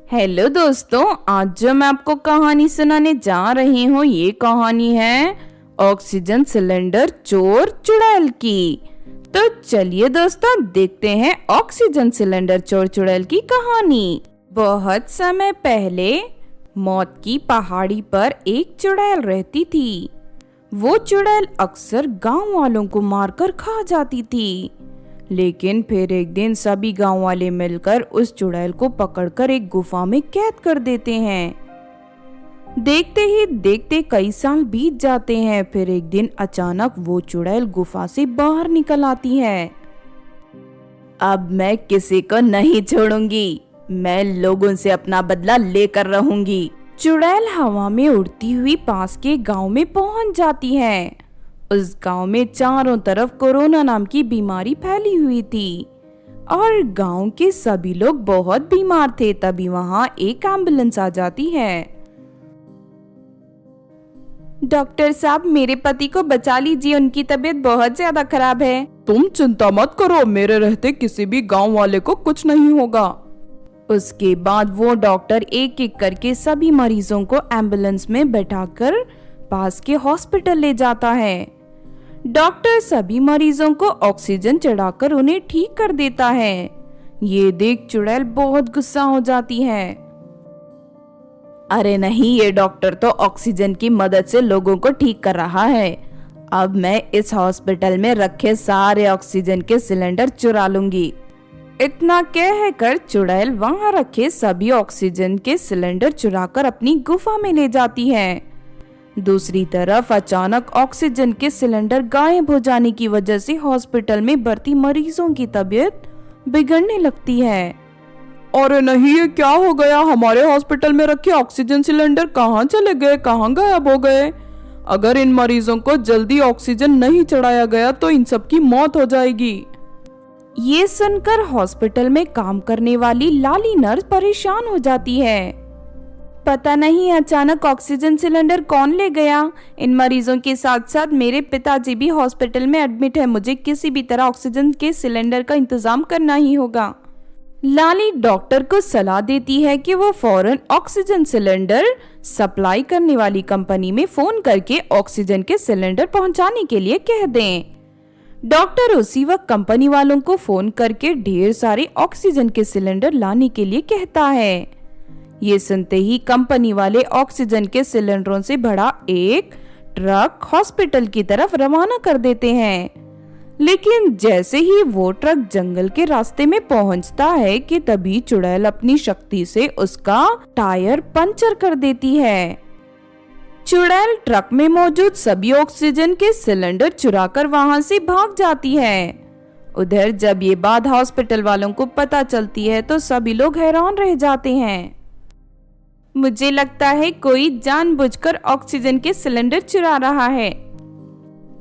Hello दोस्तों, आज जो मैं आपको कहानी सुनाने जा रही हूँ ये कहानी है ऑक्सीजन सिलेंडर चोर चुड़ैल की। तो चलिए दोस्तों देखते हैं ऑक्सीजन सिलेंडर चोर चुड़ैल की कहानी। बहुत समय पहले मौत की पहाड़ी पर एक चुड़ैल रहती थी। वो चुड़ैल अक्सर गांव वालों को मारकर खा जाती थी, लेकिन फिर एक दिन सभी गांव वाले मिलकर उस चुड़ैल को पकड़कर एक गुफा में कैद कर देते हैं। देखते ही देखते कई साल बीत जाते हैं। फिर एक दिन अचानक वो चुड़ैल गुफा से बाहर निकल आती है। अब मैं किसी को नहीं छोड़ूंगी, मैं लोगों से अपना बदला लेकर रहूंगी। चुड़ैल हवा में उड़ती हुई पास के गांव में पहुंच जाती है। उस गांव में चारों तरफ कोरोना नाम की बीमारी फैली हुई थी और गांव के सभी लोग बहुत बीमार थे। तभी वहां एक एम्बुलेंस आ जाती है। डॉक्टर साहब, मेरे पति को बचा लीजिए, उनकी तबीयत बहुत ज्यादा खराब है। तुम चिंता मत करो, मेरे रहते किसी भी गांव वाले को कुछ नहीं होगा। उसके बाद वो डॉक्टर एक एक करके सभी मरीजों को एम्बुलेंस में बैठाकर पास के हॉस्पिटल ले जाता है। डॉक्टर सभी मरीजों को ऑक्सीजन चढ़ाकर उन्हें ठीक कर देता है। ये देख चुड़ैल बहुत गुस्सा हो जाती है। अरे नहीं, ये डॉक्टर तो ऑक्सीजन की मदद से लोगों को ठीक कर रहा है। अब मैं इस हॉस्पिटल में रखे सारे ऑक्सीजन के सिलेंडर चुरा लूंगी। इतना कहकर चुड़ैल वहां रखे सभी ऑक्सीजन के सिलेंडर चुराकर अपनी गुफा में ले जाती है। दूसरी तरफ अचानक ऑक्सीजन के सिलेंडर गायब हो जाने की वजह से हॉस्पिटल में भर्ती मरीजों की तबीयत बिगड़ने लगती है। अरे नहीं, ये क्या हो गया? हमारे हॉस्पिटल में रखे ऑक्सीजन सिलेंडर कहाँ चले गए, कहाँ गायब हो गए? अगर इन मरीजों को जल्दी ऑक्सीजन नहीं चढ़ाया गया तो इन सब की मौत हो जाएगी। ये सुनकर हॉस्पिटल में काम करने वाली लाली नर्स परेशान हो जाती है। पता नहीं अचानक ऑक्सीजन सिलेंडर कौन ले गया। इन मरीजों के साथ साथ मेरे पिताजी भी हॉस्पिटल में एडमिट है। मुझे किसी भी तरह ऑक्सीजन के सिलेंडर का इंतजाम करना ही होगा। लाली डॉक्टर को सलाह देती है कि वो फौरन ऑक्सीजन सिलेंडर सप्लाई करने वाली कंपनी में फोन करके ऑक्सीजन के सिलेंडर पहुंचाने के लिए कह दें। डॉक्टर उसी वक्त कंपनी वालों को फोन करके ढेर सारे ऑक्सीजन के सिलेंडर लाने के लिए कहता है। ये सुनते ही कंपनी वाले ऑक्सीजन के सिलेंडरों से भरा एक ट्रक हॉस्पिटल की तरफ रवाना कर देते हैं। लेकिन जैसे ही वो ट्रक जंगल के रास्ते में पहुंचता है कि तभी चुड़ैल अपनी शक्ति से उसका टायर पंचर कर देती है। चुड़ैल ट्रक में मौजूद सभी ऑक्सीजन के सिलेंडर चुराकर वहां से भाग जाती है। उधर जब ये बात हॉस्पिटल वालों को पता चलती है तो सभी लोग हैरान रह जाते हैं। मुझे लगता है कोई जानबूझकर ऑक्सीजन के सिलेंडर चुरा रहा है।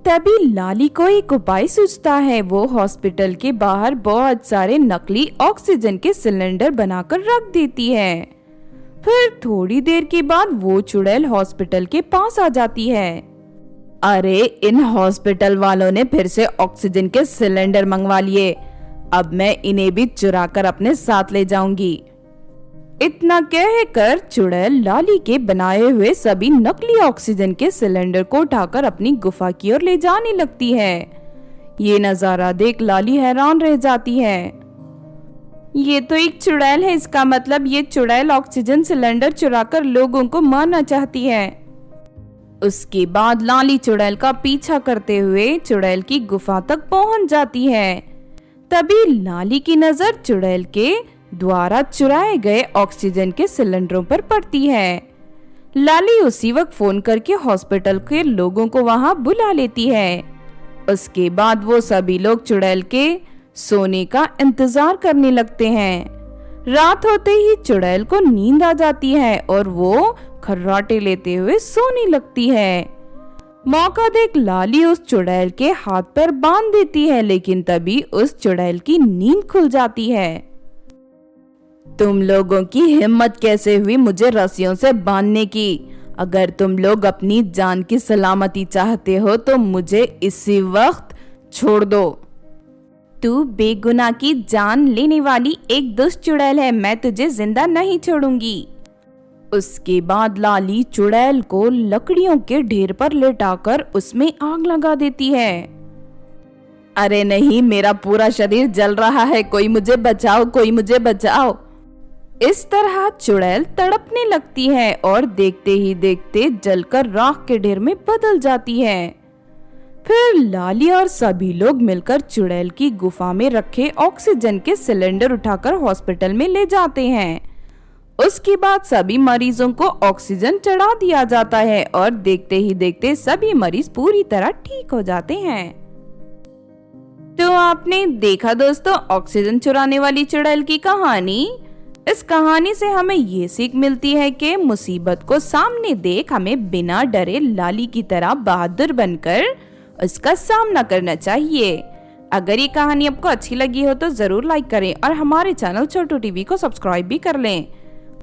तभी लाली को एक उपाय सूझता है। वो हॉस्पिटल के बाहर बहुत सारे नकली ऑक्सीजन के सिलेंडर बनाकर रख देती है। फिर थोड़ी देर के बाद वो चुड़ैल हॉस्पिटल के पास आ जाती है। अरे, इन हॉस्पिटल वालों ने फिर से ऑक्सीजन के सिलेंडर मंगवा लिए। अब मैं इन्हें भी चुरा कर अपने साथ ले जाऊंगी। इतना कहकर चुड़ैल लाली के बनाए हुए सभी नकली ऑक्सीजन के सिलेंडर को उठाकर अपनी गुफा की ओर ले जाने लगती है। ये नजारा देख लाली हैरान रह जाती है। ये तो एक चुड़ैल है, इसका मतलब ये चुड़ैल ऑक्सीजन सिलेंडर चुराकर लोगों को मारना चाहती है। उसके बाद लाली चुड़ैल का पीछा करते हुए चुड़ैल की गुफा तक पहुंच जाती है। तभी लाली की नजर चुड़ैल के द्वारा चुराए गए ऑक्सीजन के सिलेंडरों पर पड़ती है। लाली उसी वक्त फोन करके हॉस्पिटल के लोगों को वहां बुला लेती है। उसके बाद वो सभी लोग चुड़ैल के सोने का इंतजार करने लगते हैं। रात होते ही चुड़ैल को नींद आ जाती है और वो खर्राटे लेते हुए सोने लगती है। मौका देख लाली उस चुड़ैल के हाथ पैर बांध देती है, लेकिन तभी उस चुड़ैल की नींद खुल जाती है। तुम लोगों की हिम्मत कैसे हुई मुझे रस्सियों से बांधने की? अगर तुम लोग अपनी जान की सलामती चाहते हो तो मुझे इसी वक्त छोड़ दो। तू बेगुनाह की जान लेने वाली एक दुष्ट चुड़ैल है, मैं तुझे जिंदा नहीं छोड़ूंगी। उसके बाद लाली चुड़ैल को लकड़ियों के ढेर पर लेटाकर उसमें आग लगा देती है। अरे नहीं, मेरा पूरा शरीर जल रहा है, कोई मुझे बचाओ, कोई मुझे बचाओ। इस तरह चुड़ैल तड़पने लगती है और देखते ही देखते जलकर राख के ढेर में बदल जाती है। फिर लाली और सभी लोग मिलकर चुड़ैल की गुफा में रखे ऑक्सीजन के सिलेंडर उठाकर हॉस्पिटल में ले जाते हैं। उसके बाद सभी मरीजों को ऑक्सीजन चढ़ा दिया जाता है और देखते ही देखते सभी मरीज पूरी तरह ठीक हो जाते हैं। तो आपने देखा दोस्तों ऑक्सीजन चुराने वाली चुड़ैल की कहानी। इस कहानी से हमें ये सीख मिलती है कि मुसीबत को सामने देख हमें बिना डरे लाली की तरह बहादुर बनकर उसका सामना करना चाहिए। अगर ये कहानी आपको अच्छी लगी हो तो जरूर लाइक करें और हमारे चैनल छोटू टीवी को सब्सक्राइब भी कर लें।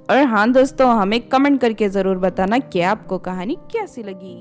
और हाँ दोस्तों, हमें कमेंट करके जरूर बताना कि आपको कहानी कैसी लगी।